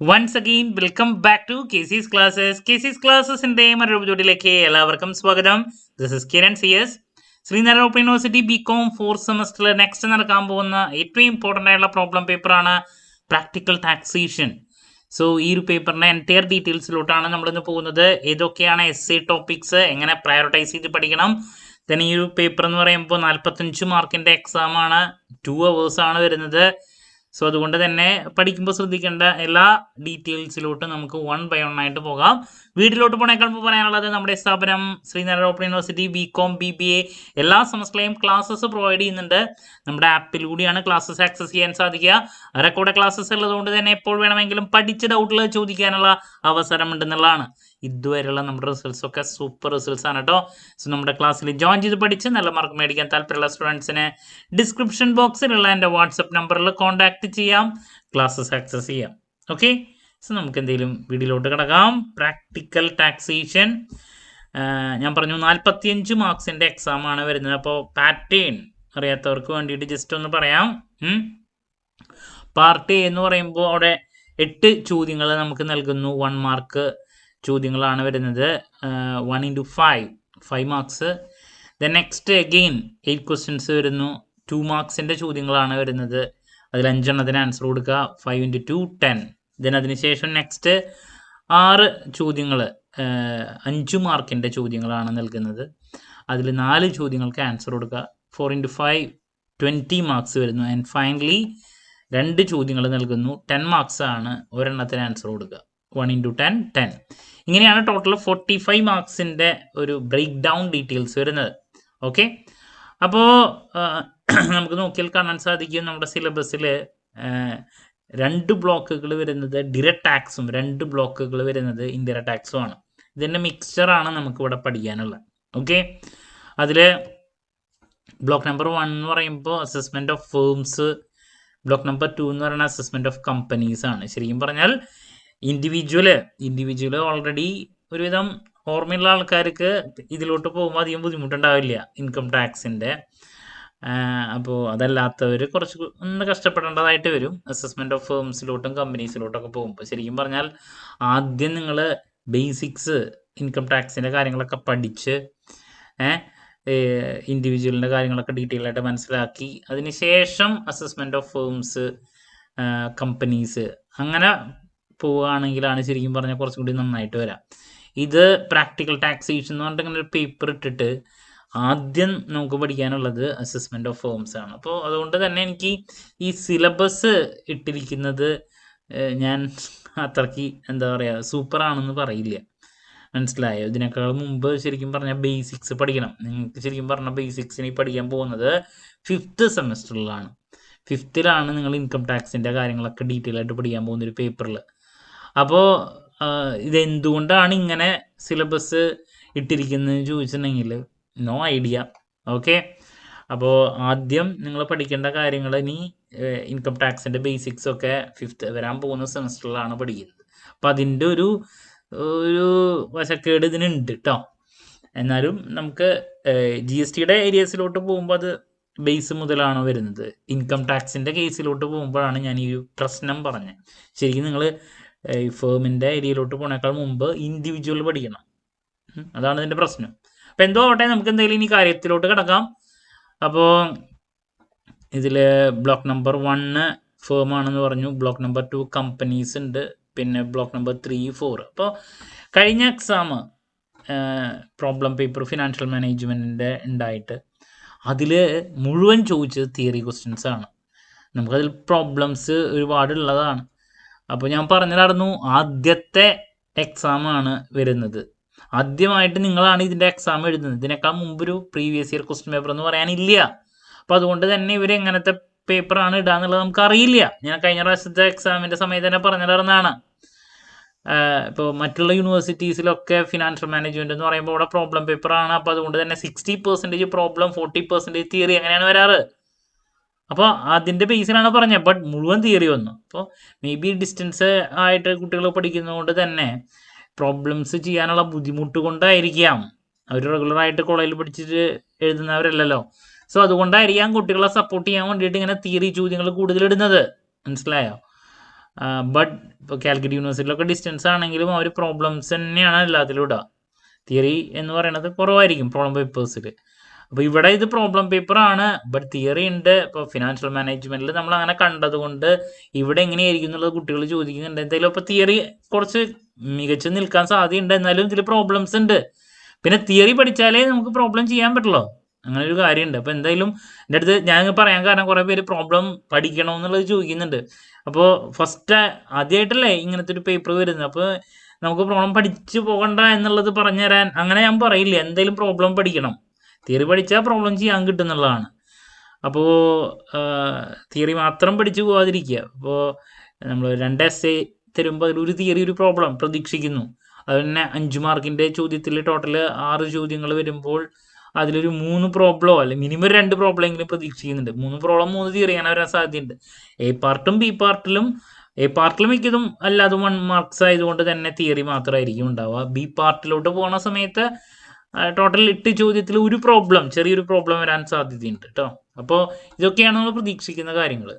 Once again, welcome back to KC's Classes. KC's Classes-ന്റെ മറ്റൊരു എപ്പിസോഡിലേക്ക് എല്ലാവർക്കും സ്വാഗതം. This is Kiran CS. Sreenarayana open university BCom 4th സെമസ്റ്ററിൽ നെക്സ്റ്റ് നടക്കാൻ പോകുന്ന ഏറ്റവും ഇമ്പോർട്ടൻ്റ് ആയിട്ടുള്ള പ്രോബ്ലം പേപ്പറാണ് പ്രാക്ടിക്കൽ ടാക്സേഷൻ. സോ ഈ ഒരു പേപ്പറിൻ്റെ എൻറ്റയർ ഡീറ്റെയിൽസിലോട്ടാണ് നമ്മളിന്ന് പോകുന്നത്. ഏതൊക്കെയാണ് essay ടോപ്പിക്സ്, എങ്ങനെ പ്രയോറിറ്റൈസ് ചെയ്ത് പഠിക്കണം. then ഈ ഒരു പേപ്പർ എന്ന് പറയുമ്പോൾ 45 മാർക്കിൻ്റെ എക്സാമാണ്, 2 hours ആണ് വരുന്നത്. സോ അതുകൊണ്ട് തന്നെ പഠിക്കുമ്പോൾ ശ്രദ്ധിക്കേണ്ട എല്ലാ ഡീറ്റെയിൽസിലോട്ട് നമുക്ക് 1 by 1 ആയിട്ട് പോകാം. വീട്ടിലോട്ട് പോണേക്കാൾ മുമ്പ് പറയാനുള്ളത്, നമ്മുടെ സ്ഥാപനം Sreenarayana open university BCom BBA എല്ലാ സെമസ്റ്ററിലെയും ക്ലാസ്സസ് പ്രൊവൈഡ് ചെയ്യുന്നുണ്ട്. നമ്മുടെ ആപ്പിലൂടെയാണ് ക്ലാസ്സസ് ആക്സസ് ചെയ്യാൻ സാധിക്കുക. റെക്കോർഡ് ക്ലാസ്സസ് ഉള്ളതുകൊണ്ട് തന്നെ എപ്പോൾ വേണമെങ്കിലും പഠിച്ച ഡൗട്ടുകൾ ചോദിക്കാനുള്ള അവസരം ഉണ്ടെന്നുള്ളതാണ്. ഇതുവരെയുള്ള നമ്മുടെ റിസൾട്ട്സ് ഒക്കെ സൂപ്പർ റിസൾട്ട്സ് ആണ് കേട്ടോ. സോ നമ്മുടെ ക്ലാസ്സിൽ ജോയിൻ ചെയ്ത് പഠിച്ച് നല്ല മാർക്ക് മേടിക്കാൻ താല്പര്യമുള്ള സ്റ്റുഡൻസിന് ഡിസ്ക്രിപ്ഷൻ ബോക്സിലുള്ള എൻ്റെ വാട്സപ്പ് നമ്പറിൽ കോൺടാക്ട് ചെയ്യാം, ക്ലാസ്സസ് ആക്സസ് ചെയ്യാം. ഓക്കെ, സോ നമുക്ക് എന്തെങ്കിലും വീഡിയോയിലോട്ട് കിടക്കാം. പ്രാക്ടിക്കൽ ടാക്സേഷൻ ഞാൻ പറഞ്ഞു 45 മാർക്സിൻ്റെ എക്സാമാണ് വരുന്നത്. അപ്പോൾ പാറ്റേൺ അറിയാത്തവർക്ക് വേണ്ടിയിട്ട് ജസ്റ്റ് ഒന്ന് പറയാം. പാർട്ട് എ എന്ന് പറയുമ്പോൾ അവിടെ 8 ചോദ്യങ്ങൾ നമുക്ക് നൽകുന്നു. 1 മാർക്ക് ചോദ്യങ്ങളാണ് വരുന്നത്. 1 into 5 marks. Then next again 8 questions വരുന്നു. 2 മാർക്സിൻ്റെ ചോദ്യങ്ങളാണ് വരുന്നത്. അതിൽ 5 എണ്ണത്തിന് ആൻസർ കൊടുക്കുക. 5 into 2 10. ദെൻ അതിനുശേഷം നെക്സ്റ്റ് 6 ചോദ്യങ്ങൾ 5 മാർക്കിൻ്റെ ചോദ്യങ്ങളാണ് നൽകുന്നത്. അതിൽ 4 ചോദ്യങ്ങൾക്ക് ആൻസർ കൊടുക്കുക. 4 into 5 20 മാർക്സ് വരുന്നു. ആൻഡ് ഫൈനലി 2 ചോദ്യങ്ങൾ നൽകുന്നു. 10 മാർക്സ് ആണ്, ഒരെണ്ണത്തിന് ആൻസർ കൊടുക്കുക. 1 into 10 10. ഇങ്ങനെയാണ് ടോട്ടൽ 45 മാർക്സിൻ്റെ ഒരു ബ്രേക്ക് ഡൗൺ ഡീറ്റെയിൽസ് വരുന്നത്. ഓക്കെ, അപ്പോൾ നമുക്ക് നോക്കിയാൽ കാണാൻ സാധിക്കും നമ്മുടെ സിലബസിൽ 2 ബ്ലോക്കുകൾ വരുന്നത് ഡിറക്റ്റ് ടാക്സും 2 ബ്ലോക്കുകൾ വരുന്നത് ഇൻഡയറക്റ്റ് ടാക്സും ആണ്. ഇതിൻ്റെ മിക്സ്ചറാണ് നമുക്കിവിടെ പഠിക്കാനുള്ളത്. ഓക്കെ, അതിൽ ബ്ലോക്ക് നമ്പർ 1 എന്ന് പറയുമ്പോൾ assessment of firms, block number 2 എന്ന് പറയുന്നത് അസസ്മെൻറ്റ് ഓഫ് കമ്പനീസ് ആണ്. ശരിക്കും പറഞ്ഞാൽ ഇൻഡിവിജ്വൽ ഓൾറെഡി ഒരുവിധം ഓർമ്മയുള്ള ആൾക്കാർക്ക് ഇതിലോട്ട് പോകുമ്പോൾ അധികം ബുദ്ധിമുട്ടുണ്ടാവില്ല ഇൻകം ടാക്സിൻ്റെ. അപ്പോൾ അതല്ലാത്തവർ കുറച്ച് ഒന്ന് കഷ്ടപ്പെടേണ്ടതായിട്ട് വരും അസസ്മെൻറ്റ് ഓഫ് ഫേംസിലോട്ടും കമ്പനീസിലോട്ടൊക്കെ പോകുമ്പോൾ. ശരിക്കും പറഞ്ഞാൽ ആദ്യം നിങ്ങൾ ബേസിക്സ് ഇൻകം ടാക്സിൻ്റെ കാര്യങ്ങളൊക്കെ പഠിച്ച് ഇൻഡിവിജ്വലിൻ്റെ കാര്യങ്ങളൊക്കെ ഡീറ്റെയിൽ ആയിട്ട് മനസ്സിലാക്കി അതിനുശേഷം അസസ്മെൻറ്റ് ഓഫ് ഫേംസ്, കമ്പനീസ് അങ്ങനെ പോവുകയാണെങ്കിലാണ് ശരിക്കും പറഞ്ഞാൽ കുറച്ചും കൂടി നന്നായിട്ട് വരാം. ഇത് പ്രാക്ടിക്കൽ ടാക്സേഷൻ എന്ന് പറഞ്ഞിട്ട് ഇങ്ങനെ ഒരു പേപ്പർ ഇട്ടിട്ട് ആദ്യം നമുക്ക് പഠിക്കാനുള്ളത് അസസ്മെൻറ്റ് ഓഫ് ഫേംസ് ആണ്. അപ്പോൾ അതുകൊണ്ട് തന്നെ എനിക്ക് ഈ സിലബസ് ഇട്ടിരിക്കുന്നത് ഞാൻ അത്രയ്ക്ക് എന്താ പറയുക സൂപ്പറാണെന്ന് പറയില്ല. മനസ്സിലായോ? ഇതിനേക്കാൾ മുമ്പ് ശരിക്കും പറഞ്ഞാൽ ബേസിക്സ് പഠിക്കണം. നിങ്ങൾക്ക് ശരിക്കും പറഞ്ഞാൽ ബേസിക്സിന് പഠിക്കാൻ പോകുന്നത് 5th സെമസ്റ്ററിലാണ്. 5th നിങ്ങൾ ഇൻകം ടാക്സിൻ്റെ കാര്യങ്ങളൊക്കെ ഡീറ്റെയിൽ ആയിട്ട് പഠിക്കാൻ പോകുന്നൊരു പേപ്പറിൽ. അപ്പോൾ ഇതെന്തുകൊണ്ടാണ് ഇങ്ങനെ സിലബസ് ഇട്ടിരിക്കുന്നതെന്ന് ചോദിച്ചിട്ടുണ്ടെങ്കിൽ നോ ഐഡിയ. ഓക്കെ, അപ്പോൾ ആദ്യം നിങ്ങൾ പഠിക്കേണ്ട കാര്യങ്ങൾ ഇനി ഇൻകം ടാക്സിൻ്റെ ബേസിക്സൊക്കെ 5th വരാൻ പോകുന്ന സെമസ്റ്ററിലാണ് പഠിക്കുന്നത്. അപ്പോൾ അതിൻ്റെ ഒരു വശക്കേട് ഇതിനുണ്ട് കേട്ടോ. എന്നാലും നമുക്ക് GSTയുടെ ഏരിയസിലോട്ട് പോകുമ്പോൾ അത് ബേസ് മുതലാണ് വരുന്നത്. ഇൻകം ടാക്സിൻ്റെ കേസിലോട്ട് പോകുമ്പോഴാണ് ഞാൻ ഈ പ്രശ്നം പറഞ്ഞത്. ശരിക്കും നിങ്ങൾ ഈ ഫേമിൻ്റെ ഏരിയയിലോട്ട് പോണേക്കാൾ മുമ്പ് ഇൻഡിവിജ്വൽ പഠിക്കണം. അതാണ് ഇതിൻ്റെ പ്രശ്നം. അപ്പോൾ എന്തോ ആവട്ടെ, നമുക്ക് എന്തെങ്കിലും ഇനി കാര്യത്തിലോട്ട് കിടക്കാം. അപ്പോൾ ഇതിൽ ബ്ലോക്ക് നമ്പർ 1 ഫേം ആണെന്ന് പറഞ്ഞു. ബ്ലോക്ക് നമ്പർ 2 കമ്പനീസ് ഉണ്ട്. പിന്നെ ബ്ലോക്ക് നമ്പർ 3, 4. അപ്പോൾ കഴിഞ്ഞ എക്സാം പ്രോബ്ലം പേപ്പർ ഫിനാൻഷ്യൽ മാനേജ്മെൻറ്റിൻ്റെ ഉണ്ടായിട്ട് അതിൽ മുഴുവൻ ചോദിച്ചത് തിയറി ക്വസ്റ്റ്യൻസ് ആണ്. നമുക്കതിൽ പ്രോബ്ലംസ് ഒരുപാടുള്ളതാണ്. അപ്പോൾ ഞാൻ പറഞ്ഞിട്ടായിരുന്നു ആദ്യത്തെ എക്സാമാണ് വരുന്നത്. ആദ്യമായിട്ട് നിങ്ങളാണ് ഇതിൻ്റെ എക്സാം എഴുതുന്നത്. ഇതിനേക്കാൾ മുമ്പൊരു പ്രീവിയസ് ഇയർ ക്വസ്റ്റ്യൻ പേപ്പർ എന്ന് പറയാനില്ല. അപ്പോൾ അതുകൊണ്ട് തന്നെ ഇവർ എങ്ങനത്തെ പേപ്പറാണ് ഇടുക എന്നുള്ളത് നമുക്കറിയില്ല. ഞാൻ കഴിഞ്ഞ പ്രാവശ്യത്തെ എക്സാമിൻ്റെ സമയത്ത് തന്നെ പറഞ്ഞിട്ടുള്ളതാണ്. ഇപ്പോൾ മറ്റുള്ള യൂണിവേഴ്സിറ്റീസിലൊക്കെ ഫിനാൻഷ്യൽ മാനേജ്മെൻറ്റ് എന്ന് പറയുമ്പോൾ അവിടെ പ്രോബ്ലം പേപ്പറാണ്. അപ്പോൾ അതുകൊണ്ട് തന്നെ 60% പ്രോബ്ലം, 40% തിയറി അങ്ങനെയാണ് വരാറ്. അപ്പോൾ അതിൻ്റെ ബേസിലാണ് പറഞ്ഞത്. ബട്ട് മുഴുവൻ തിയറി വന്നു. അപ്പോൾ മേ ബി ഡിസ്റ്റൻസ് ആയിട്ട് കുട്ടികൾ പഠിക്കുന്നതുകൊണ്ട് തന്നെ പ്രോബ്ലംസ് ചെയ്യാനുള്ള ബുദ്ധിമുട്ട് കൊണ്ടായിരിക്കാം. അവർ റെഗുലറായിട്ട് കോളേജിൽ പഠിച്ചിട്ട് എഴുതുന്നവരല്ലല്ലോ. സോ അതുകൊണ്ടായിരിക്കാം കുട്ടികളെ സപ്പോർട്ട് ചെയ്യാൻ വേണ്ടിയിട്ട് ഇങ്ങനെ തിയറി ചോദ്യങ്ങൾ കൂടുതൽ ഇടുന്നത്. മനസ്സിലായോ? ബട്ട് ഇപ്പോൾ കാലിക്കറ്റ് യൂണിവേഴ്സിറ്റിയിലൊക്കെ ഡിസ്റ്റൻസ് ആണെങ്കിലും അവർ പ്രോബ്ലംസ് തന്നെയാണ് എല്ലാത്തിലും ഇടുക. തിയറി എന്ന് പറയുന്നത് കുറവായിരിക്കും പ്രോബ്ലം പേപ്പേഴ്സിൽ. അപ്പോൾ ഇവിടെ ഇത് പ്രോബ്ലം പേപ്പറാണ്, ബട്ട് തിയറി ഉണ്ട്. ഇപ്പോൾ ഫിനാൻഷ്യൽ മാനേജ്മെൻറ്റിൽ നമ്മൾ അങ്ങനെ കണ്ടതുകൊണ്ട് ഇവിടെ എങ്ങനെയായിരിക്കും എന്നുള്ളത് കുട്ടികൾ ചോദിക്കുന്നുണ്ട്. എന്തായാലും ഇപ്പോൾ തിയറി കുറച്ച് മികച്ച് നിൽക്കാൻ സാധ്യതയുണ്ട്, എന്നാലും ഇതിൽ പ്രോബ്ലംസ് ഉണ്ട്. പിന്നെ തിയറി പഠിച്ചാലേ നമുക്ക് പ്രോബ്ലം ചെയ്യാൻ പറ്റുള്ളൂ, അങ്ങനെ ഒരു കാര്യമുണ്ട്. അപ്പോൾ എന്തായാലും എൻ്റെ അടുത്ത് ഞാൻ പറയാൻ കാരണം കുറേ പേര് പ്രോബ്ലം പഠിക്കണമെന്നുള്ളത് ചോദിക്കുന്നുണ്ട്. അപ്പോൾ ഫസ്റ്റ് ആദ്യമായിട്ടല്ലേ ഇങ്ങനത്തെ ഒരു പേപ്പർ വരുന്നത്, അപ്പോൾ നമുക്ക് പ്രോബ്ലം പഠിച്ചു പോകണ്ട എന്നുള്ളത് പറഞ്ഞുതരാൻ അങ്ങനെ ഞാൻ പറയില്ല. എന്തായാലും പ്രോബ്ലം പഠിക്കണം. തിയറി പഠിച്ചാൽ പ്രോബ്ലം ചെയ്യാൻ കിട്ടുന്നുള്ളതാണ്. അപ്പോൾ തിയറി മാത്രം പഠിച്ചു പോകാതിരിക്കുക. അപ്പോൾ നമ്മൾ 2 essay തരുമ്പോൾ അതിലൊരു തിയറി ഒരു പ്രോബ്ലം പ്രതീക്ഷിക്കുന്നു. അത് തന്നെ 5 മാർക്കിൻ്റെ ചോദ്യത്തിൽ ടോട്ടൽ 6 ചോദ്യങ്ങൾ വരുമ്പോൾ അതിലൊരു 3 പ്രോബ്ലമോ അല്ലെങ്കിൽ മിനിമം 2 പ്രോബ്ലം എങ്കിലും പ്രതീക്ഷിക്കുന്നുണ്ട്. 3 പ്രോബ്ലം 3 തിയറി അങ്ങനെ വരാൻ സാധ്യതയുണ്ട്. എ പാർട്ടും ബി പാർട്ടിലും മിക്കതും അല്ലാതെ 1 മാർക്സ് ആയതുകൊണ്ട് തന്നെ തിയറി മാത്രമായിരിക്കും ഉണ്ടാവുക. ബി പാർട്ടിലോട്ട് പോകുന്ന സമയത്ത് ടോട്ടൽ 8 ചോദ്യത്തിൽ ഒരു പ്രോബ്ലം, ചെറിയൊരു പ്രോബ്ലം വരാൻ സാധ്യതയുണ്ട് കേട്ടോ. അപ്പോൾ ഇതൊക്കെയാണ് നമ്മൾ പ്രതീക്ഷിക്കുന്ന കാര്യങ്ങൾ.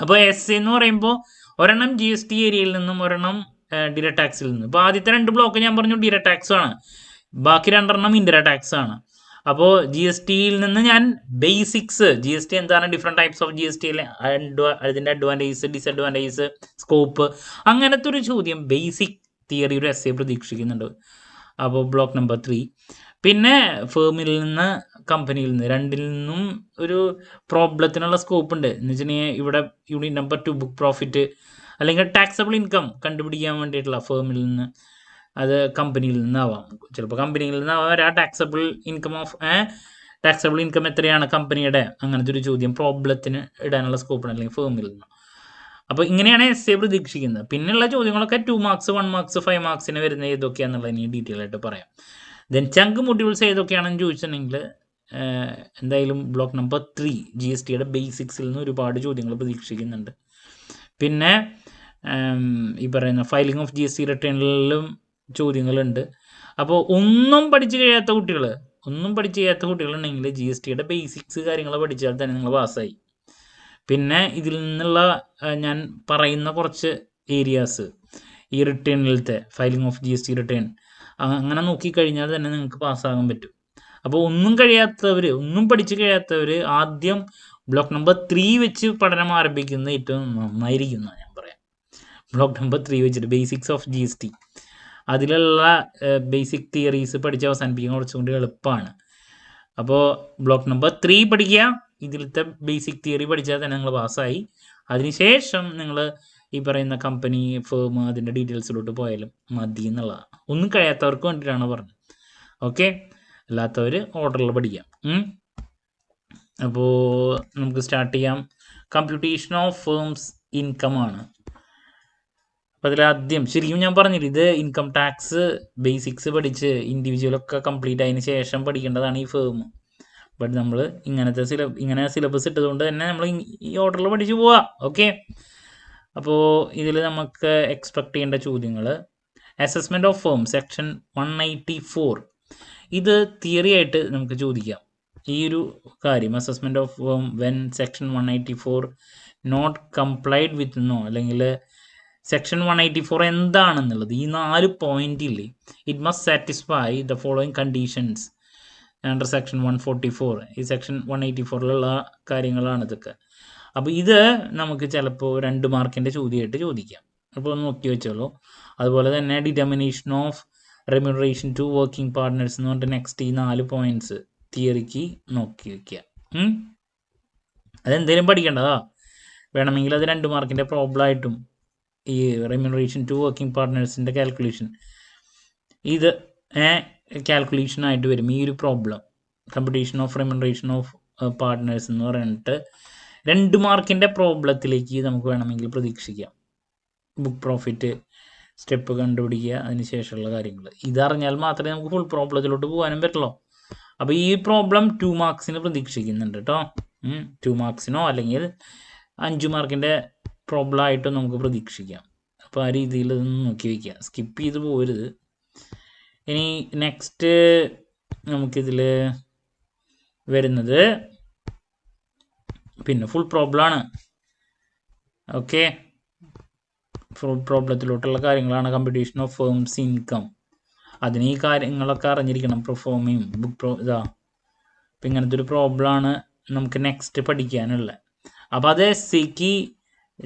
അപ്പോൾ എസ് എന്ന് പറയുമ്പോൾ ഒരെണ്ണം GST ഏരിയയിൽ നിന്നും ഒരെണ്ണം ഡിറക്റ്റ് ടാക്സിൽ നിന്നും. ഇപ്പോൾ ആദ്യത്തെ 2 ബ്ലോക്ക് ഞാൻ പറഞ്ഞു ഡിറക്റ്റ് ടാക്സ് ആണ്, ബാക്കി 2 ഇൻഡയറക്റ്റ് ടാക്സ് ആണ്. അപ്പോൾ GSTയിൽ നിന്ന് ഞാൻ ബേസിക്സ്, GST എന്താണ്, ഡിഫറെൻറ്റ് ടൈപ്സ് ഓഫ് GST, അതിൻ്റെ അഡ്വാൻറ്റേജസ്, ഡിസഡ്വാൻറ്റേജസ്, സ്കോപ്പ്, അങ്ങനത്തെ ഒരു ചോദ്യം ബേസിക് തിയറി ഒരു essay പ്രതീക്ഷിക്കുന്നുണ്ട്. അപ്പോൾ ബ്ലോക്ക് നമ്പർ 3. പിന്നെ ഫേമിൽ നിന്ന് കമ്പനിയിൽ നിന്ന് രണ്ടിൽ നിന്നും ഒരു പ്രോബ്ലത്തിനുള്ള സ്കോപ്പ് ഉണ്ട്. എന്ന് വെച്ചിട്ടുണ്ടെങ്കിൽ ഇവിടെ യൂണിറ്റ് നമ്പർ 2 ബുക്ക് പ്രോഫിറ്റ് അല്ലെങ്കിൽ ടാക്സബിൾ ഇൻകം കണ്ടുപിടിക്കാൻ വേണ്ടിയിട്ടുള്ള ഫേമിൽ നിന്ന്, അത് കമ്പനിയിൽ നിന്നാവാം. ചിലപ്പോൾ കമ്പനിയിൽ നിന്നാവാം ആ ടാക്സബിൾ ഇൻകം എത്രയാണ് കമ്പനിയുടെ, അങ്ങനത്തെ ഒരു ചോദ്യം പ്രോബ്ലത്തിന് ഇടാനുള്ള സ്കോപ്പാണ്, അല്ലെങ്കിൽ ഫേമിൽ നിന്ന്. അപ്പോൾ ഇങ്ങനെയാണ് essay പ്രതീക്ഷിക്കുന്നത്. പിന്നെയുള്ള ചോദ്യങ്ങളൊക്കെ 2 മാർക്സ് 1 മാർക്സ് 5 മാർക്സിന് വരുന്ന ഏതൊക്കെയാണെന്നുള്ളത് ഇനി ഡീറ്റെയിൽ ആയിട്ട് പറയാം. ദെൻ ചങ്ക് മൊഡ്യൂൾസ് ഏതൊക്കെയാണെന്ന് ചോദിച്ചിട്ടുണ്ടെങ്കിൽ എന്തായാലും ബ്ലോക്ക് നമ്പർ 3 GSTയുടെ ബേസിക്സിൽ നിന്ന് ഒരുപാട് ചോദ്യങ്ങൾ പ്രതീക്ഷിക്കുന്നുണ്ട്. പിന്നെ ഈ പറയുന്ന ഫയലിംഗ് ഓഫ് GST റിട്ടേണിലും ചോദ്യങ്ങളുണ്ട്. അപ്പോൾ ഒന്നും പഠിച്ചു കഴിയാത്ത കുട്ടികളുണ്ടെങ്കിൽ GSTയുടെ ബേസിക്സ് കാര്യങ്ങൾ പഠിച്ചാൽ തന്നെ നിങ്ങൾ പാസ്സായി. പിന്നെ ഇതിൽ നിന്നുള്ള ഞാൻ പറയുന്ന കുറച്ച് ഏരിയാസ്, ഈ റിട്ടേണിലത്തെ ഫയലിംഗ് ഓഫ് GST റിട്ടേൺ അങ്ങനെ നോക്കിക്കഴിഞ്ഞാൽ തന്നെ നിങ്ങൾക്ക് പാസ്സാകാൻ പറ്റും. അപ്പോൾ ഒന്നും പഠിച്ചു കഴിയാത്തവർ ആദ്യം ബ്ലോക്ക് നമ്പർ 3 വെച്ച് പഠനം ആരംഭിക്കുന്നത് ഏറ്റവും നന്നായിരിക്കും എന്നാണ് ഞാൻ പറയാം. ബ്ലോക്ക് നമ്പർ 3 വെച്ചിട്ട് ബേസിക്സ് ഓഫ് GST അതിലുള്ള ബേസിക് തിയറീസ് പഠിച്ച് അവസാനിപ്പിക്കാൻ കുറച്ചുകൂടി എളുപ്പമാണ്. അപ്പോൾ ബ്ലോക്ക് നമ്പർ 3 പഠിക്കുക, ഇതിലത്തെ ബേസിക് തിയറി പഠിച്ചാൽ തന്നെ നിങ്ങൾ പാസ്സായി. അതിനുശേഷം നിങ്ങൾ ഈ പറയുന്ന കമ്പനി, ഫേം, അതിൻ്റെ ഡീറ്റെയിൽസിലോട്ട് പോയാലും മതി എന്നുള്ളതാണ്. ഒന്നും കഴിയാത്തവർക്ക് വേണ്ടിയിട്ടാണ് പറഞ്ഞത്. ഓക്കെ, അല്ലാത്തവർ ഓർഡറിൽ പഠിക്കാം. അപ്പോൾ നമുക്ക് സ്റ്റാർട്ട് ചെയ്യാം. കമ്പ്യൂട്ടേഷൻ ഓഫ് ഫേംസ് ഇൻകം ആണ്. അപ്പോൾ അതിലാദ്യം ശരിക്കും ഞാൻ പറഞ്ഞില്ല, ഇത് ഇൻകം ടാക്സ് ബേസിക്സ് പഠിച്ച് ഇൻഡിവിജ്വലൊക്കെ കംപ്ലീറ്റ് ആയതിനു ശേഷം പഠിക്കേണ്ടതാണ് ഈ ഫേം. ബട്ട് നമ്മൾ ഇങ്ങനെ സിലബസ് ഇട്ടതുകൊണ്ട് തന്നെ നമ്മൾ ഈ ഓർഡറിൽ പഠിച്ചു പോവാം. ഓക്കെ, അപ്പോൾ ഇതിൽ നമുക്ക് എക്സ്പെക്ട് ചെയ്യേണ്ട ചോദ്യങ്ങൾ, അസസ്മെൻറ്റ് ഓഫ് ഫേം സെക്ഷൻ 184, ഇത് തിയറി ആയിട്ട് നമുക്ക് ചോദിക്കാം. ഈ ഒരു കാര്യം assessment of firm when section 184 not complied with എന്നോ അല്ലെങ്കിൽ സെക്ഷൻ 184 എന്താണെന്നുള്ളത്, ഈ 4 പോയിന്റില്ലേ, it must satisfy the following conditions under section 144. ഈ സെക്ഷൻ 184 കാര്യങ്ങളാണ് ഇതൊക്കെ. അപ്പോൾ ഇത് നമുക്ക് ചിലപ്പോൾ 2 മാർക്കിൻ്റെ ചോദ്യമായിട്ട് ചോദിക്കാം. അപ്പോൾ ഒന്ന് നോക്കി വെച്ചോളൂ. അതുപോലെ തന്നെ determination of remuneration to working partners എന്ന് പറഞ്ഞിട്ട് നെക്സ്റ്റ് ഈ 4 പോയിന്റ്സ് തിയറിക്ക് നോക്കി വയ്ക്കുക. അതെന്തേലും പഠിക്കേണ്ടതാ, വേണമെങ്കിൽ അത് 2 മാർക്കിൻ്റെ പ്രോബ്ലമായിട്ടും ഈ റെമ്യൂണറേഷൻ ടു വർക്കിംഗ് പാർട്ട്നേഴ്സിൻ്റെ കാൽക്കുലേഷൻ ഇത് കാൽക്കുലേഷനായിട്ട് വരും. ഈ ഒരു problem computation of remuneration of partners എന്ന് പറഞ്ഞിട്ട് 2 മാർക്കിൻ്റെ പ്രോബ്ലത്തിലേക്ക് നമുക്ക് വേണമെങ്കിൽ പ്രതീക്ഷിക്കാം. ബുക്ക് പ്രോഫിറ്റ് സ്റ്റെപ്പ് കണ്ടുപിടിക്കുക, അതിനുശേഷമുള്ള കാര്യങ്ങൾ ഇതറിഞ്ഞാൽ മാത്രമേ നമുക്ക് ഫുൾ പ്രോബ്ലത്തിലോട്ട് പോകാനും പറ്റുള്ളൂ. അപ്പോൾ ഈ പ്രോബ്ലം 2 മാർക്സിന് പ്രതീക്ഷിക്കുന്നുണ്ട് കേട്ടോ. 2 മാർക്സിനോ അല്ലെങ്കിൽ 5 മാർക്കിൻ്റെ പ്രോബ്ലം ആയിട്ടും നമുക്ക് പ്രതീക്ഷിക്കാം. അപ്പോൾ ആ രീതിയിൽ ഇതൊന്ന് നോക്കി വയ്ക്കുക, സ്കിപ്പ് ചെയ്ത് പോരുത്. ഇനി നെക്സ്റ്റ് നമുക്കിതിൽ വരുന്നത് പിന്നെ ഫുൾ പ്രോബ്ലമാണ്. ഓക്കെ, പ്രോബ്ലത്തിലോട്ടുള്ള കാര്യങ്ങളാണ് കമ്പ്യൂട്ടേഷൻ ഓഫ് ഫേംസ് ഇൻകം. അതിന് ഈ കാര്യങ്ങളൊക്കെ അറിഞ്ഞിരിക്കണം. പെർഫോമിയും ഇതാ. അപ്പം ഇങ്ങനത്തെ ഒരു പ്രോബ്ലമാണ് നമുക്ക് നെക്സ്റ്റ് പഠിക്കാനുള്ളത്. അപ്പോൾ അത് SCക്ക്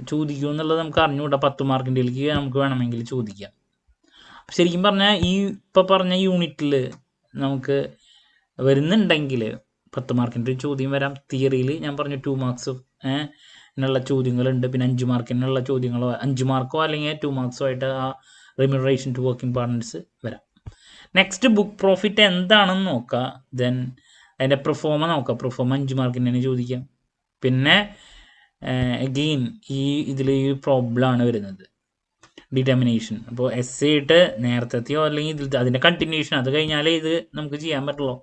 ചോദിക്കും എന്നുള്ളത് നമുക്ക് അറിഞ്ഞുകൂടാ. 10 മാർക്കിൻ്റെയിലേക്ക് നമുക്ക് വേണമെങ്കിൽ ചോദിക്കാം. ശരിക്കും പറഞ്ഞാൽ ഈ ഇപ്പം പറഞ്ഞ യൂണിറ്റിൽ നമുക്ക് വരുന്നുണ്ടെങ്കിൽ 10 മാർക്കിൻ്റെ ഒരു ചോദ്യം വരാം. തിയറിയിൽ ഞാൻ പറഞ്ഞു 2 മാർക്സ് എന്നുള്ള ചോദ്യങ്ങളുണ്ട്. പിന്നെ 5 മാർക്കിനുള്ള ചോദ്യങ്ങളോ 5 മാർക്കോ അല്ലെങ്കിൽ 2 മാർക്സോ ആയിട്ട് ആ റിമ്യൂണറേഷൻ ടു വർക്കിംഗ് പാർട്ട്നേഴ്സ് വരാം. നെക്സ്റ്റ് ബുക്ക് പ്രോഫിറ്റ് എന്താണെന്ന് നോക്കുക. ദെൻ അതിൻ്റെ പെർഫോമ നോക്കുക. പെർഫോമ 5 മാർക്കിന് തന്നെ ചോദിക്കാം. പിന്നെ അഗെയിൻ ഇതിൽ ഈ പ്രോബ്ലമാണ് വരുന്നത്, ഡിറ്റർമിനേഷൻ. അപ്പോൾ essay ഇട്ട് നേരത്തെയോ അല്ലെങ്കിൽ അതിൻ്റെ കണ്ടിന്യൂഷൻ, അത് കഴിഞ്ഞാലേ ഇത് നമുക്ക് ചെയ്യാൻ പറ്റുള്ളൂ.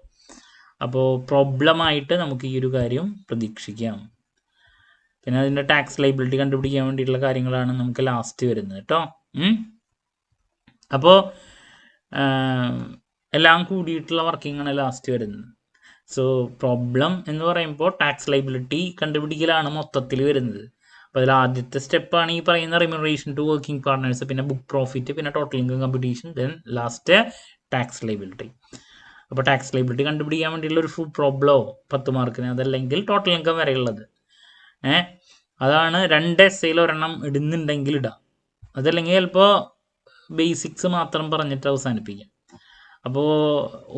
അപ്പോൾ പ്രോബ്ലമായിട്ട് നമുക്ക് ഈ ഒരു കാര്യം പ്രതീക്ഷിക്കാം. പിന്നെ അതിൻ്റെ ടാക്സ് ലൈബിലിറ്റി കണ്ടുപിടിക്കാൻ വേണ്ടിയിട്ടുള്ള കാര്യങ്ങളാണ് നമുക്ക് ലാസ്റ്റ് വരുന്നത് കേട്ടോ. അപ്പോൾ എല്ലാം കൂടിയിട്ടുള്ള വർക്കിംഗ് ആണ് ലാസ്റ്റ് വരുന്നത്. സോ പ്രോബ്ലം എന്ന് പറയുമ്പോൾ ടാക്സ് ലൈബിലിറ്റി കണ്ടുപിടിക്കലാണ് മൊത്തത്തിൽ വരുന്നത്. അപ്പോൾ അതിൽ ആദ്യത്തെ സ്റ്റെപ്പാണ് ഈ പറയുന്ന റിമ്യൂണറേഷൻ ടു വർക്കിംഗ് പാർട്ട്നേഴ്സ്, പിന്നെ ബുക്ക് പ്രോഫിറ്റ്, പിന്നെ total income computation, then last tax liability. അപ്പോൾ ടാക്സ് ലൈബിലിറ്റി കണ്ടുപിടിക്കാൻ വേണ്ടിയുള്ള ഒരു ഫുൾ പ്രോബ്ലമോ 10 മാർക്കിന്, അതല്ലെങ്കിൽ ടോട്ടൽ ഇൻകം വരെയുള്ളത് അതാണ് 2 essayയിൽ ഒരെണ്ണം ഇടുന്നുണ്ടെങ്കിൽ ഇടാം. അതല്ലെങ്കിൽ ചിലപ്പോൾ ബേസിക്സ് മാത്രം പറഞ്ഞിട്ട് അവസാനിപ്പിക്കാം. അപ്പോൾ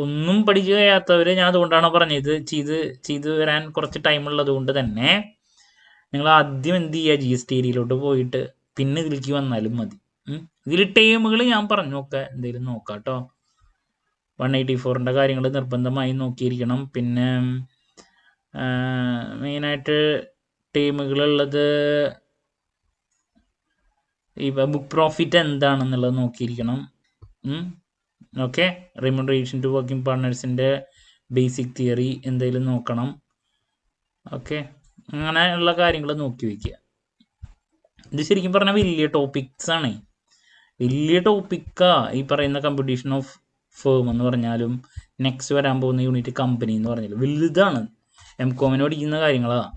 ഒന്നും പഠിച്ചു കഴിയാത്തവർ, ഞാൻ അതുകൊണ്ടാണ് പറഞ്ഞത്, ചെയ്ത് വരാൻ കുറച്ച് ടൈമുള്ളത് കൊണ്ട് തന്നെ നിങ്ങൾ ആദ്യം എന്ത് ചെയ്യുക, GST ഏരിയയിലോട്ട് പോയിട്ട് പിന്നെ ഇതിലേക്ക് വന്നാലും മതി. ഇതിൽ ടേമുകൾ ഞാൻ പറഞ്ഞു നോക്കുക, എന്തെങ്കിലും നോക്കാം കേട്ടോ. 184ൻ്റെ കാര്യങ്ങൾ നിർബന്ധമായി നോക്കിയിരിക്കണം. പിന്നെ മെയിനായിട്ട് ടേമുകളുള്ളത് ഈ ബുക്ക് പ്രോഫിറ്റ് എന്താണെന്നുള്ളത് നോക്കിയിരിക്കണം. ഓക്കെ, റിമ്യൂണറേഷൻ ടു വർക്കിംഗ് പാർട്ട്നേഴ്സിൻ്റെ ബേസിക് തിയറി എന്തെങ്കിലും നോക്കണം. ഓക്കെ, അങ്ങനെയുള്ള കാര്യങ്ങൾ നോക്കി വയ്ക്കുക. ഇത് ശരിക്കും പറഞ്ഞാൽ വലിയ ടോപ്പിക്സ് ആണ്, വലിയ ടോപ്പിക്കാ ഈ പറയുന്ന കമ്പ്യൂട്ടേഷൻ ഓഫ് ഫേം എന്ന് പറഞ്ഞാലും നെക്സ്റ്റ് വരാൻ പോകുന്ന യൂണിറ്റ് കമ്പനി എന്ന് പറഞ്ഞാലും വലുതാണ്. MCOM പഠിക്കുന്ന കാര്യങ്ങളാണ്.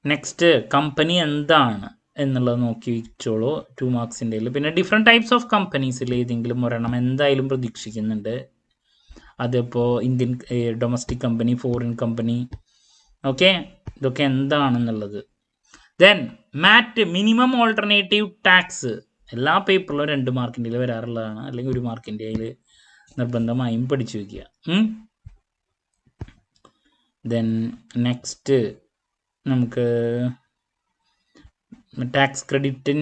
നെക്സ്റ്റ് കമ്പനി എന്താണ് എന്നുള്ളത് നോക്കി വെച്ചോളൂ 2 മാർക്സിൻ്റെ. പിന്നെ ഡിഫറെൻറ്റ് ടൈപ്സ് ഓഫ് കമ്പനീസിൽ ഏതെങ്കിലും ഒരെണ്ണം എന്തായാലും പ്രതീക്ഷിക്കുന്നുണ്ട്. അതിപ്പോൾ Indian domestic company, foreign company, okay, ഇതൊക്കെ എന്താണെന്നുള്ളത്. ദെൻ മാറ്റ് മിനിമം ഓൾട്ടർനേറ്റീവ് ടാക്സ് എല്ലാ പേപ്പറിലും 2 മാർക്കിൻ്റെ വരാറുള്ളതാണ്, അല്ലെങ്കിൽ 1 മാർക്കിൻ്റെ നിർബന്ധമായും പഠിച്ചു വയ്ക്കുക. ദെൻ നെക്സ്റ്റ് നമുക്ക് tax credit in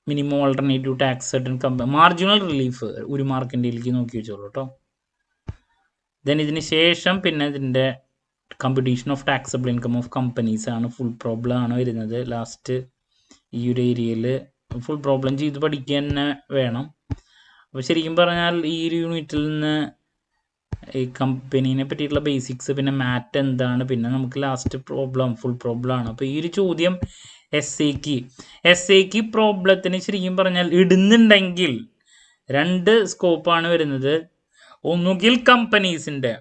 minimum alternative tax certain marginal relief 1 മാർക്കിൻ്റെ നോക്കി വെച്ചോളൂ കേട്ടോ. ദെൻ ഇതിന് ശേഷം പിന്നെ ഇതിൻ്റെ computation of taxable income of companies ആണ്, ഫുൾ പ്രോബ്ലം ആണ് വരുന്നത്. ലാസ്റ്റ് ഈ ഒരു ഏരിയയിൽ ഫുൾ പ്രോബ്ലം ചെയ്ത് പഠിക്കുക തന്നെ വേണം. അപ്പോൾ ശരിക്കും പറഞ്ഞാൽ ഈ ഒരു യൂണിറ്റിൽ നിന്ന് ഈ കമ്പനീനെ പറ്റിയിട്ടുള്ള ബേസിക്സ്, പിന്നെ മാറ്റ് എന്താണ്, പിന്നെ നമുക്ക് ലാസ്റ്റ് പ്രോബ്ലം ഫുൾ പ്രോബ്ലം ആണ്. അപ്പോൾ ഈ ഒരു ചോദ്യം essayക്ക് പ്രോബ്ലത്തിന് ശരിക്കും പറഞ്ഞാൽ ഇടുന്നുണ്ടെങ്കിൽ 2 സ്കോപ്പാണ് വരുന്നത്. ഒന്നുകിൽ കമ്പനീസിൻ്റെ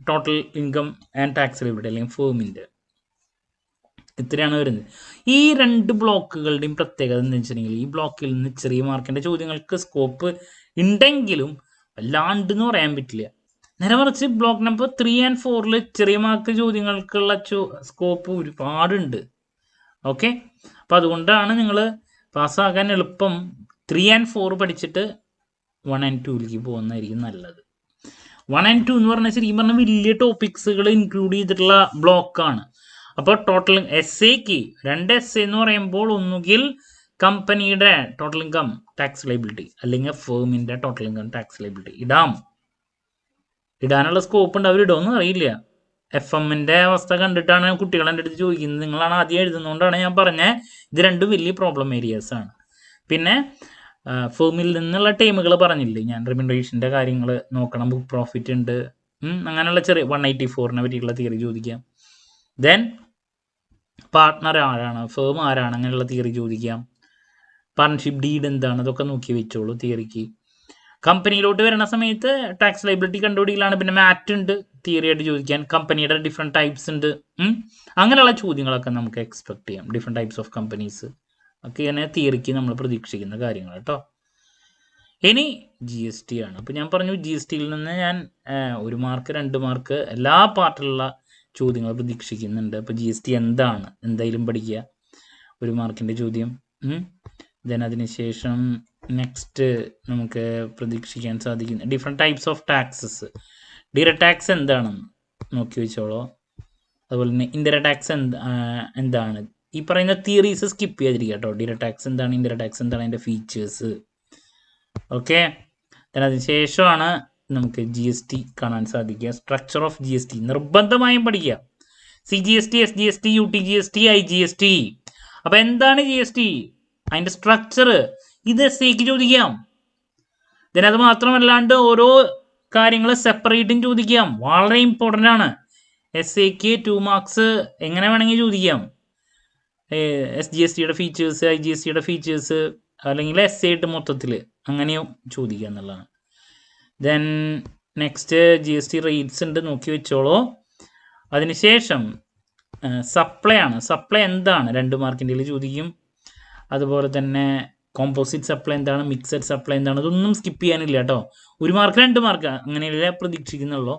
total income and tax liability, അല്ലെങ്കിൽ ഫേമിൻ്റെ, ഇത്രയാണ് വരുന്നത്. ഈ 2 ബ്ലോക്കുകളുടെയും പ്രത്യേകത എന്ന് വെച്ചിട്ടുണ്ടെങ്കിൽ ഈ ബ്ലോക്കിൽ നിന്ന് ചെറിയ മാർക്കിൻ്റെ ചോദ്യങ്ങൾക്ക് സ്കോപ്പ് ഉണ്ടെങ്കിലും അല്ലാണ്ടെന്ന് പറയാൻ പറ്റില്ല. നേരെ മറിച്ച് ബ്ലോക്ക് നമ്പർ 3 and 4 ചെറിയ മാർക്ക് ചോദ്യങ്ങൾക്കുള്ള സ്കോപ്പ് ഒരുപാടുണ്ട്. ഓക്കെ, അപ്പോൾ അതുകൊണ്ടാണ് നിങ്ങൾ പാസ്സാകാൻ എളുപ്പം 3 and 4 പഠിച്ചിട്ട് 1 and 2ലേക്ക് പോകുന്നതായിരിക്കും നല്ലത്. 1 and 2 എന്ന് പറഞ്ഞാൽ ശരിക്കും പറഞ്ഞാൽ വലിയ ടോപ്പിക്സുകൾ ഇൻക്ലൂഡ് ചെയ്തിട്ടുള്ള ബ്ലോക്കാണ്. അപ്പോൾ ടോട്ടൽ essayക്ക് 2 essay എന്ന് പറയുമ്പോൾ ഒന്നുകിൽ കമ്പനിയുടെ ടോട്ടൽ ഇൻകം ടാക്സ് ലൈബിലിറ്റി, അല്ലെങ്കിൽ ഫേമിൻ്റെ ടോട്ടൽ ഇൻകം ടാക്സ് ലൈബിലിറ്റി ഇടാനുള്ള സ്കോപ്പ് ഉണ്ട്. അവരിടുമെന്ന് അറിയില്ല. FM-ൻ്റെ അവസ്ഥ കണ്ടിട്ടാണ് കുട്ടികൾ എൻ്റെ അടുത്ത് ചോദിക്കുന്നത്, നിങ്ങളാണ് ആദ്യം എഴുതുന്നതുകൊണ്ടാണ് ഞാൻ പറഞ്ഞത്. ഇത് 2 വലിയ പ്രോബ്ലം ഏരിയാസ് ആണ്. പിന്നെ ഫേമിൽ നിന്നുള്ള ടൈമുകൾ പറഞ്ഞില്ലേ ഞാൻ, റിമ്യൂണറേഷൻ്റെ കാര്യങ്ങൾ നോക്കണം, ബുക്ക് പ്രോഫിറ്റ് ഉണ്ട്, അങ്ങനെയുള്ള ചെറിയ 184നെ പറ്റിയുള്ള തിയറി ചോദിക്കാം. ദെൻ പാർട്ട്ണർ ആരാണ്, ഫേം ആരാണ്, അങ്ങനെയുള്ള തിയറി ചോദിക്കാം. പാർട്ണർഷിപ്പ് ഡീഡ് എന്താണ്, അതൊക്കെ നോക്കി വെച്ചോളൂ തിയറിക്ക്. കമ്പനിയിലോട്ട് വരുന്ന സമയത്ത് ടാക്സ് ലൈബിലിറ്റി കണ്ടുപിടിക്കലാണ്. പിന്നെ മാറ്റ് ഉണ്ട് തിയറി ആയിട്ട് ചോദിക്കാൻ, കമ്പനിയുടെ ഡിഫറെൻറ്റ് ടൈപ്സ് ഉണ്ട്, അങ്ങനെയുള്ള ചോദ്യങ്ങളൊക്കെ നമുക്ക് എക്സ്പെക്ട് ചെയ്യാം. ഡിഫറെൻറ്റ് ടൈപ്സ് ഓഫ് കമ്പനീസ്, ഒക്കെയാണ് തിയറിക്ക് നമ്മൾ പ്രതീക്ഷിക്കുന്ന കാര്യങ്ങൾ കേട്ടോ. ഇനി GST ആണ്. അപ്പോൾ ഞാൻ പറഞ്ഞു GSTയിൽ നിന്ന് ഞാൻ 1 മാർക്ക് 2 മാർക്ക് എല്ലാ പാർട്ടിലുള്ള ചോദ്യങ്ങൾ പ്രതീക്ഷിക്കുന്നുണ്ട്. അപ്പോൾ GST എന്താണ് എന്തായാലും പഠിക്കുക, 1 മാർക്കിൻ്റെ ചോദ്യം. ദെൻ അതിനുശേഷം നെക്സ്റ്റ് നമുക്ക് പ്രതീക്ഷിക്കാൻ സാധിക്കുന്ന different types of taxes. Direct tax എന്താണെന്ന് നോക്കി വെച്ചോളൂ. അതുപോലെ തന്നെ ഇൻഡയറക്റ്റ് ടാക്സ് എന്താണ്, ഈ പറയുന്ന തിയറീസ് സ്കിപ്പ് ചെയ്യാതിരിക്കുക കേട്ടോ. ഡയറക്റ്റ് ടാക്സ് എന്താണ്, ഇൻഡയറക്റ്റ് ടാക്സ് എന്താണ്, അതിൻ്റെ ഫീച്ചേഴ്സ്. ഓക്കെ, അതിനുശേഷമാണ് നമുക്ക് GST കാണാൻ സാധിക്കുക. സ്ട്രക്ചർ ഓഫ് GST നിർബന്ധമായും പഠിക്കുക. CGST, SGST, UTGST, IGST. അപ്പോൾ എന്താണ് GST, അതിൻ്റെ സ്ട്രക്ചർ, ഇത് SAക്ക് ചോദിക്കാം. അത് മാത്രമല്ലാണ്ട് ഓരോ കാര്യങ്ങൾ സെപ്പറേറ്റും ചോദിക്കാം. വളരെ ഇമ്പോർട്ടൻ്റ് ആണ്. SAക്ക് 2 മാർക്സ് എങ്ങനെ വേണമെങ്കിൽ ചോദിക്കാം. SGSTയുടെ ഫീച്ചേഴ്സ്, IGSTയുടെ ഫീച്ചേഴ്സ്, അല്ലെങ്കിൽ SA ആയിട്ട് മൊത്തത്തിൽ അങ്ങനെയും ചോദിക്കുക എന്നുള്ളതാണ്. ദെൻ നെക്സ്റ്റ് GST റേറ്റ്സ് ഉണ്ട്, നോക്കി വെച്ചോളൂ. അതിനുശേഷം സപ്ലൈ ആണ്. സപ്ലൈ എന്താണ് 2 മാർക്കിൻ്റെ ചോദിക്കും. അതുപോലെ തന്നെ കോമ്പോസിറ്റ് സപ്ലൈ എന്താണ്, മിക്സഡ് സപ്ലൈ എന്താണ്, ഇതൊന്നും സ്കിപ്പ് ചെയ്യാനില്ല കേട്ടോ. 1 മാർക്ക് 2 മാർക്ക് അങ്ങനെയല്ലേ പ്രതീക്ഷിക്കുന്നുള്ളൂ.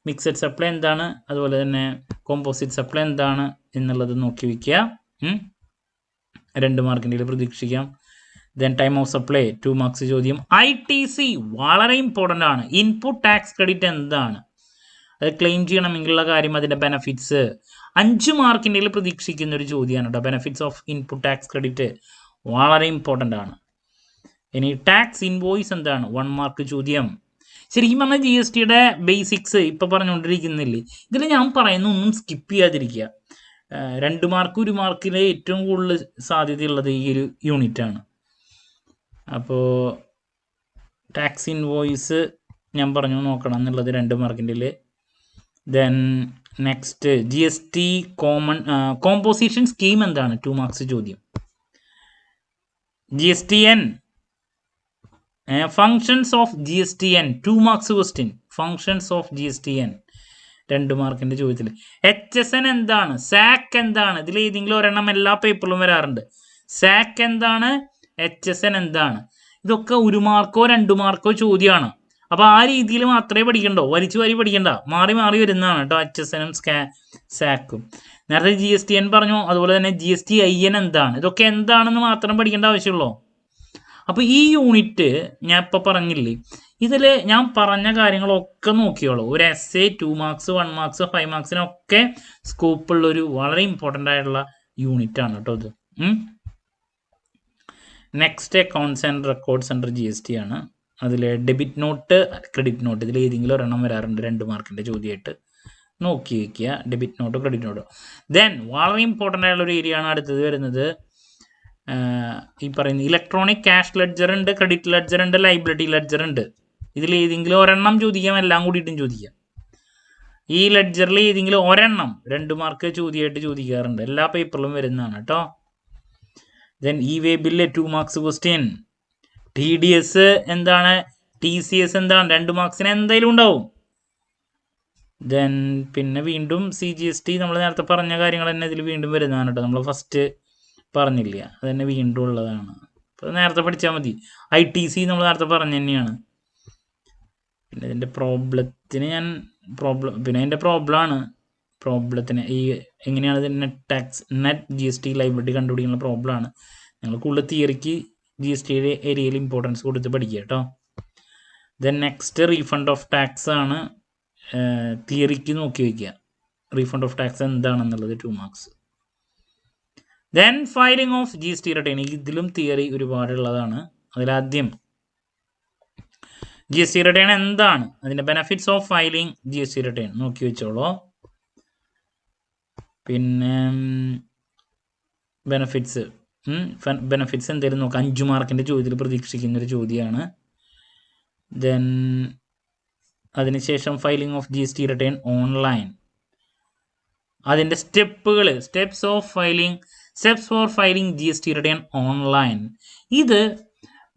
മിക്സഡ് സപ്ലൈ എന്താണ്, അതുപോലെ തന്നെ കോമ്പോസിറ്റ് സപ്ലൈ എന്താണ് എന്നുള്ളത് നോക്കി വയ്ക്കുക. 2 മാർക്കിൻ്റെ പ്രതീക്ഷിക്കാം. Then time of supply 2 marks ചോദ്യം. ITC വളരെ ഇമ്പോർട്ടൻ്റ് ആണ്. ഇൻപുട്ട് ടാക്സ് ക്രെഡിറ്റ് എന്താണ്, അത് ക്ലെയിം ചെയ്യണമെങ്കിലുള്ള കാര്യം, അതിൻ്റെ ബെനഫിറ്റ്സ് 5 മാർക്കിൻ്റെ പ്രതീക്ഷിക്കുന്ന ഒരു ചോദ്യമാണ് കേട്ടോ. Benefits of input tax credit വളരെ ഇമ്പോർട്ടൻ്റ് ആണ്. ഇനി ടാക്സ് ഇൻവോയ്സ് എന്താണ്, 1 മാർക്ക് ചോദ്യം. ശരിക്കും പറഞ്ഞാൽ GSTയുടെ ബേസിക്സ് ഇപ്പോൾ പറഞ്ഞുകൊണ്ടിരിക്കുന്നില്ലേ, ഇതിൽ ഞാൻ പറയുന്ന ഒന്നും സ്കിപ്പ് ചെയ്യാതിരിക്കുക. 2 മാർക്ക് 1 മാർക്കിൽ ഏറ്റവും കൂടുതൽ സാധ്യതയുള്ളത് ഈ ഒരു യൂണിറ്റാണ്. അപ്പോൾ ടാക്സ് ഇൻവോയ്സ് ഞാൻ പറഞ്ഞു നോക്കണം എന്നുള്ളത് 2 മാർക്കിൻ്റെ. Then next GST composition scheme എന്താണ്, 2 മാർക്സ് ചോദ്യം. GSTN functions of GSTN 2 marks question. Functions of GSTN 2 മാർക്കിൻ്റെ ചോദ്യത്തിൽ. HSN എന്താണ്, സാക്ക് എന്താണ്, ഇതിൽ ഏതെങ്കിലും ഒരെണ്ണം എല്ലാ പേപ്പറിലും വരാറുണ്ട്. സാക്ക് എന്താണ്, HSN എന്താണ്, ഇതൊക്കെ 1 മാർക്കോ 2 മാർക്കോ ചോദ്യമാണ്. അപ്പോൾ ആ രീതിയിൽ മാത്രമേ പഠിക്കണ്ടോ, വലിച്ചു വാരി പഠിക്കണ്ട, മാറി മാറി വരുന്നതാണ് കേട്ടോ HSNും സാക്കും. നേരത്തെ GSTN പറഞ്ഞു. അതുപോലെ തന്നെ GSTIN എന്താണ്, ഇതൊക്കെ എന്താണെന്ന് മാത്രം പഠിക്കേണ്ട ആവശ്യമുള്ളൂ. അപ്പോൾ ഈ യൂണിറ്റ് ഞാൻ ഇപ്പോൾ പറഞ്ഞില്ലേ, ഇതിൽ ഞാൻ പറഞ്ഞ കാര്യങ്ങളൊക്കെ നോക്കിയോളൂ. ഒരു SA 2 മാർക്സ് 1 മാർക്സ് 5 മാർക്സിനൊക്കെ സ്കോപ്പുള്ളൊരു വളരെ ഇമ്പോർട്ടൻ്റ് ആയിട്ടുള്ള യൂണിറ്റാണ് കേട്ടോ ഇത്. Next accounts and records under GST ആണ്. അതിൽ ഡെബിറ്റ് നോട്ട്, ക്രെഡിറ്റ് നോട്ട്, ഇതിൽ ഏതെങ്കിലും ഒരെണ്ണം വരാറുണ്ട് 2 മാർക്കിൻ്റെ ചോദ്യമായിട്ട്. നോക്കി വയ്ക്കുക, ഡെബിറ്റ് നോട്ടോ ക്രെഡിറ്റ് നോട്ടോ. ദെൻ വളരെ ഇമ്പോർട്ടൻ്റ് ആയിട്ടുള്ള ഒരു ഏരിയ ആണ് അടുത്തത് വരുന്നത്. ഈ പറയുന്ന ഇലക്ട്രോണിക് ക്യാഷ് ലെഡ്ജർ ഉണ്ട്, ക്രെഡിറ്റ് ലെഡ്ജർ ഉണ്ട്, ലൈബിലിറ്റി ലെഡ്ജർ ഉണ്ട്. ഇതിൽ ഏതെങ്കിലും ഒരെണ്ണം ചോദിക്കാം, എല്ലാം കൂടിയിട്ടും ചോദിക്കാം. ഈ ലെഡ്ജറിൽ ഏതെങ്കിലും ഒരെണ്ണം 2 മാർക്ക് ചോദ്യമായിട്ട് ചോദിക്കാറുണ്ട്, എല്ലാ പേപ്പറിലും വരുന്നതാണ് കേട്ടോ. ദെൻ വേ ബില്ല് 2 മാർക്സ് ക്വസ്റ്റ്യൻ. TDS എന്താണ്, TCS എന്താണ്, 2 മാർക്സിന് എന്തായാലും ഉണ്ടാവും. ദെൻ പിന്നെ വീണ്ടും CGST നമ്മൾ നേരത്തെ പറഞ്ഞ കാര്യങ്ങൾ തന്നെ ഇതിൽ വീണ്ടും വരുന്നതാണ് കേട്ടോ. നമ്മൾ ഫസ്റ്റ് പറഞ്ഞില്ല, അത് തന്നെ വീണ്ടും ഉള്ളതാണ്. അപ്പോൾ നേരത്തെ പഠിച്ചാൽ മതി. ITC നമ്മൾ നേരത്തെ പറഞ്ഞ തന്നെയാണ്. പിന്നെ ഇതിൻ്റെ പ്രോബ്ലത്തിന് പിന്നെ അതിൻ്റെ പ്രോബ്ലത്തിന് ഈ എങ്ങനെയാണ് ഇത് നെറ്റ് GST ലൈബിലിറ്റി കണ്ടുപിടിക്കുന്ന പ്രോബ്ലമാണ്. ഞങ്ങൾ കൂടുതൽ തിയറിക്ക് GSTയുടെ ഏരിയയിൽ ഇമ്പോർട്ടൻസ് കൊടുത്ത് പഠിക്കുക കേട്ടോ. Then next refund of tax ആണ്. തിയറിക്ക് നോക്കി വയ്ക്കുക, റീഫണ്ട് ഓഫ് ടാക്സ് എന്താണെന്നുള്ളത് 2 marks. Then filing of GST return, ഇതിലും തിയറി ഒരുപാടുള്ളതാണ്. അതിലാദ്യം GST റിട്ടേൺ എന്താണ്, അതിൻ്റെ benefits of filing GST return നോക്കി വെച്ചോളൂ. പിന്നെ ബെനഫിറ്റ്സ് എന്തെങ്കിലും നോക്കാം. 5 മാർക്കിൻ്റെ ചോദ്യത്തിൽ പ്രതീക്ഷിക്കുന്നൊരു ചോദ്യമാണ്. ദെൻ അതിനുശേഷം filing of GST return online, അതിൻ്റെ steps for filing GST return online. ഇത്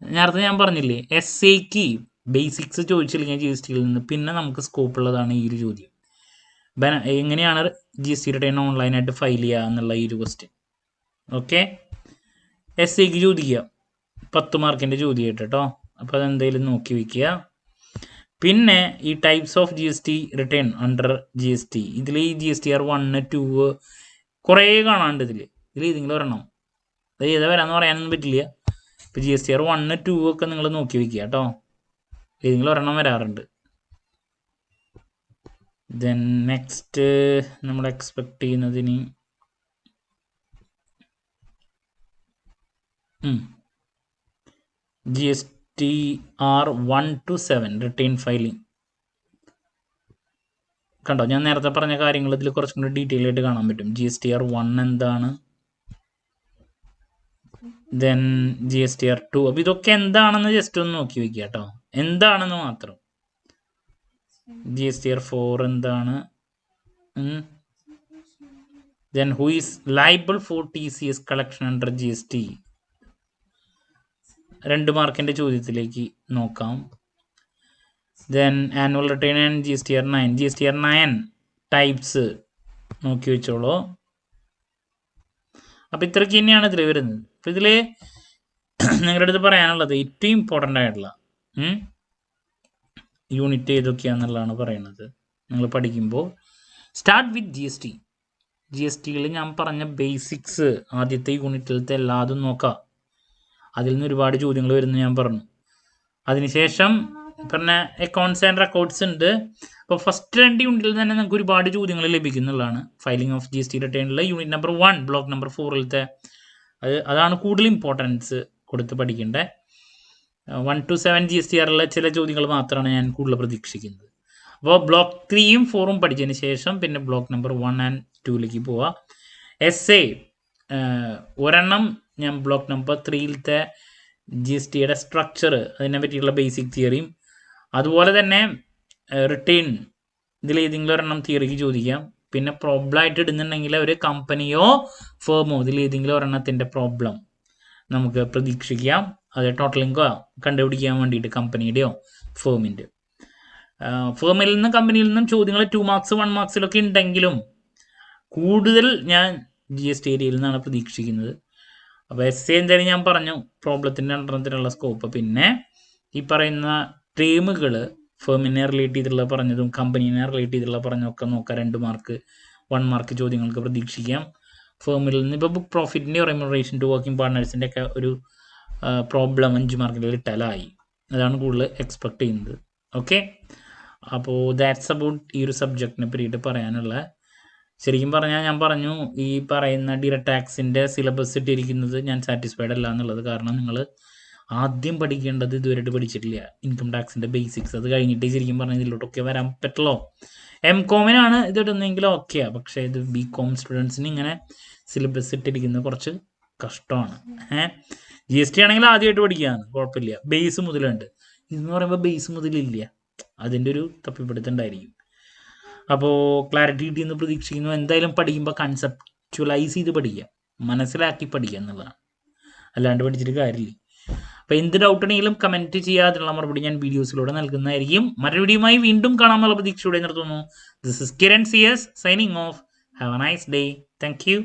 നേരത്തെ ഞാൻ പറഞ്ഞില്ലേ, SAക്ക് ബേസിക്സ് ചോദിച്ചില്ലെങ്കിൽ GSTയിൽ നിന്ന് പിന്നെ നമുക്ക് സ്കോപ്പുള്ളതാണ് ഈ ഒരു ചോദ്യം. എങ്ങനെയാണ് GST റിട്ടേൺ ഓൺലൈനായിട്ട് ഫയൽ ചെയ്യുക എന്നുള്ള ഈ ഒരു ക്വസ്റ്റ്യൻ. ഓക്കെ, SAക്ക് ചോദിക്കുക, 10 മാർക്കിൻ്റെ ചോദ്യമായിട്ട് കേട്ടോ. അപ്പോൾ അതെന്തെങ്കിലും നോക്കി വയ്ക്കുക. പിന്നെ ഈ types of GST return under GST, ഇതിൽ ഈ GSTR 1, 2 കുറേ കാണാണ്ട്. ഇതിൽ ഏതെങ്കിലും ഒരെണ്ണം, അത് ഏതാ വരാമെന്ന് പറയാനൊന്നും പറ്റില്ല. ഇപ്പോൾ GSTR 1, 2 ഒക്കെ നിങ്ങൾ നോക്കി വയ്ക്കുക കേട്ടോ, ഏതെങ്കിലും ഒരെണ്ണം വരാറുണ്ട്. ദെൻ നെക്സ്റ്റ് നമ്മൾ എക്സ്പെക്ട് ചെയ്യുന്നതിന് GSTR 1 to 7 റിട്ടേൺ ഫയലിംഗ് കണ്ടോ. ഞാൻ നേരത്തെ പറഞ്ഞ കാര്യങ്ങൾ ഇതിൽ കുറച്ചും കൂടി ഡീറ്റെയിൽ ആയിട്ട് കാണാൻ പറ്റും. GSTR 1 എന്താണ്, ദെൻ GSTR 2. അപ്പോൾ ഇതൊക്കെ എന്താണെന്ന് ജസ്റ്റ് ഒന്ന് നോക്കി വയ്ക്കുക കേട്ടോ, എന്താണെന്ന് മാത്രം. GSTR 4 എന്താണ്, then who is liable four TCS collection under GST, 2 മാർക്കിൻ്റെ ചോദ്യത്തിലേക്ക് നോക്കാം. Then annual return and GSTR 9. GSTR 9 types നോക്കി വെച്ചോളൂ. അപ്പോൾ ഇത്രയ്ക്ക് തന്നെയാണ് ഇതിൽ വരുന്നത്. അപ്പോൾ ഇതിൽ നിങ്ങളുടെ അടുത്ത് പറയാനുള്ളത് ഏറ്റവും ഇമ്പോർട്ടൻ്റ് ആയിട്ടുള്ള യൂണിറ്റ് ഏതൊക്കെയാണെന്നുള്ളതാണ് പറയുന്നത്. നിങ്ങൾ പഠിക്കുമ്പോൾ സ്റ്റാർട്ട് വിത്ത് GSTയിൽ ഞാൻ പറഞ്ഞ ബേസിക്സ് ആദ്യത്തെ യൂണിറ്റിലത്തെ എല്ലാതും നോക്കാം. അതിൽ നിന്ന് ഒരുപാട് ചോദ്യങ്ങൾ വരുന്നു ഞാൻ പറഞ്ഞു. അതിനുശേഷം പറഞ്ഞ അക്കൗണ്ട്സ് ആൻഡ് റെക്കോർഡ്സ് ഉണ്ട്. അപ്പോൾ ഫസ്റ്റ് 2 യൂണിറ്റിൽ തന്നെ നമുക്ക് ഒരുപാട് ചോദ്യങ്ങൾ ലഭിക്കുന്നുള്ളതാണ്. ഫയലിംഗ് ഓഫ് GST റിട്ടേണിലെ യൂണിറ്റ് നമ്പർ 1 ബ്ലോക്ക് നമ്പർ 4ലത്തെ അതാണ് കൂടുതൽ ഇമ്പോർട്ടൻസ് കൊടുത്ത് പഠിക്കേണ്ടത്. 1 to 7 GSTRലെ ചില ചോദ്യങ്ങൾ മാത്രമാണ് ഞാൻ കൂടുതൽ പ്രതീക്ഷിക്കുന്നത്. അപ്പോൾ ബ്ലോക്ക് 3ഉം 4ഉം പഠിച്ചതിന് ശേഷം പിന്നെ ബ്ലോക്ക് നമ്പർ 1 and 2ലേക്ക് പോവാം. SA ഒരെണ്ണം ഞാൻ ബ്ലോക്ക് നമ്പർ 3ലത്തെ GSTയുടെ സ്ട്രക്ചർ, അതിനെ പറ്റിയുള്ള ബേസിക് തിയറിയും, അതുപോലെ തന്നെ റിട്ടേൺ ഇതിൽ ഏതെങ്കിലും ഒരെണ്ണം തിയറിക്ക് ചോദിക്കാം. പിന്നെ പ്രോബ്ലമായിട്ട് ഇടുന്നുണ്ടെങ്കിൽ ഒരു കമ്പനിയോ ഫേമോ ഇതിൽ ഏതെങ്കിലും ഒരെണ്ണത്തിൻ്റെ പ്രോബ്ലം നമുക്ക് പ്രതീക്ഷിക്കാം. അത് ടോട്ടലിംഗോ കണ്ടുപിടിക്കാൻ വേണ്ടിയിട്ട് കമ്പനിയുടെയോ ഫേമിൻ്റെ. ഫേമിൽ നിന്നും കമ്പനിയിൽ നിന്നും ചോദ്യങ്ങൾ 2 മാർക്സ് 1 മാർക്സിലൊക്കെ ഉണ്ടെങ്കിലും കൂടുതൽ ഞാൻ GST ഏരിയയിൽ നിന്നാണ് പ്രതീക്ഷിക്കുന്നത്. അപ്പോൾ SA എന്തായാലും ഞാൻ പറഞ്ഞു, പ്രോബ്ലത്തിൻ്റെ രണ്ടെണ്ണത്തിനുള്ള സ്കോപ്പ്. പിന്നെ ഈ പറയുന്ന ടേമുകൾ ഫേമിനെ റിലേറ്റ് ചെയ്തിട്ടുള്ള പറഞ്ഞതും കമ്പനീനെ റിലേറ്റ് ചെയ്തിട്ടുള്ള പറഞ്ഞതൊക്കെ നോക്കാം. 2 മാർക്ക് 1 മാർക്ക് ചോദ്യങ്ങൾക്ക് പ്രതീക്ഷിക്കാം. ഫേമിൽ നിന്ന് ഇപ്പോൾ ബുക്ക് പ്രോഫിറ്റിൻ്റെ റെമ്യൂണറേഷൻ ടു വർക്കിംഗ് പാർട്ട്നേഴ്സിൻ്റെ ഒക്കെ ഒരു പ്രോബ്ലം 5 മാർക്കിൽ ഇട്ടാലായി. അതാണ് കൂടുതൽ എക്സ്പെക്ട് ചെയ്യുന്നത്. ഓക്കെ, അപ്പോൾ ദാറ്റ്സ് അബൌട്ട് ഈ ഒരു സബ്ജക്റ്റിനെ പറ്റിയിട്ട് പറയാനുള്ള. ശരിക്കും പറഞ്ഞാൽ ഞാൻ പറഞ്ഞു ഈ പറയുന്ന ഡയറക്റ്റ് ടാക്സിൻ്റെ സിലബസ് ഇട്ടിരിക്കുന്നത് ഞാൻ സാറ്റിസ്ഫൈഡ് അല്ല എന്നുള്ളത്. കാരണം നിങ്ങൾ ആദ്യം പഠിക്കേണ്ടത് ഇതുവരെയായിട്ട് പഠിച്ചിട്ടില്ല ഇൻകം ടാക്സിൻ്റെ ബേസിക്സ്. അത് കഴിഞ്ഞിട്ട് ശരിക്കും പറഞ്ഞാൽ ഇതിലോട്ടൊക്കെ വരാൻ പറ്റുള്ളൂ. MCOMനാണ് ഇതിടുന്നെങ്കിൽ ഓക്കെയാണ്, പക്ഷേ ഇത് BCom സ്റ്റുഡൻസിന് ഇങ്ങനെ സിലബസ് ഇട്ടിരിക്കുന്നത് കുറച്ച് കഷ്ടമാണ്. GST ആണെങ്കിൽ ആദ്യമായിട്ട് പഠിക്കുകയാണ്, കുഴപ്പമില്ല, ബേസ് മുതലുണ്ട്. ഇതെന്ന് പറയുമ്പോൾ ബേസ് മുതലില്ല, അതിൻ്റെ ഒരു തപ്പിപ്പിടുത്തുണ്ടായിരിക്കും. അപ്പോൾ ക്ലാരിറ്റി കിട്ടിയെന്ന് പ്രതീക്ഷിക്കുന്നു. എന്തായാലും പഠിക്കുമ്പോൾ കൺസെപ്ച്വലൈസ് ചെയ്ത് പഠിക്കുക, മനസ്സിലാക്കി പഠിക്കുക എന്നുള്ളതാണ്, അല്ലാണ്ട് പഠിച്ചിട്ട് കാര്യമില്ല. അപ്പോൾ എന്ത് ഡൗട്ട് ഉണ്ടെങ്കിലും കമൻറ്റ് ചെയ്യാതിനുള്ള മറുപടി ഞാൻ വീഡിയോസിലൂടെ നൽകുന്നതായിരിക്കും. മറ്റൊരു വീഡിയോയുമായി വീണ്ടും കാണാമെന്നുള്ള പ്രതീക്ഷയോടെ നിർത്തുന്നു. This is Kiran CS signing off. Have a nice day. Thank U.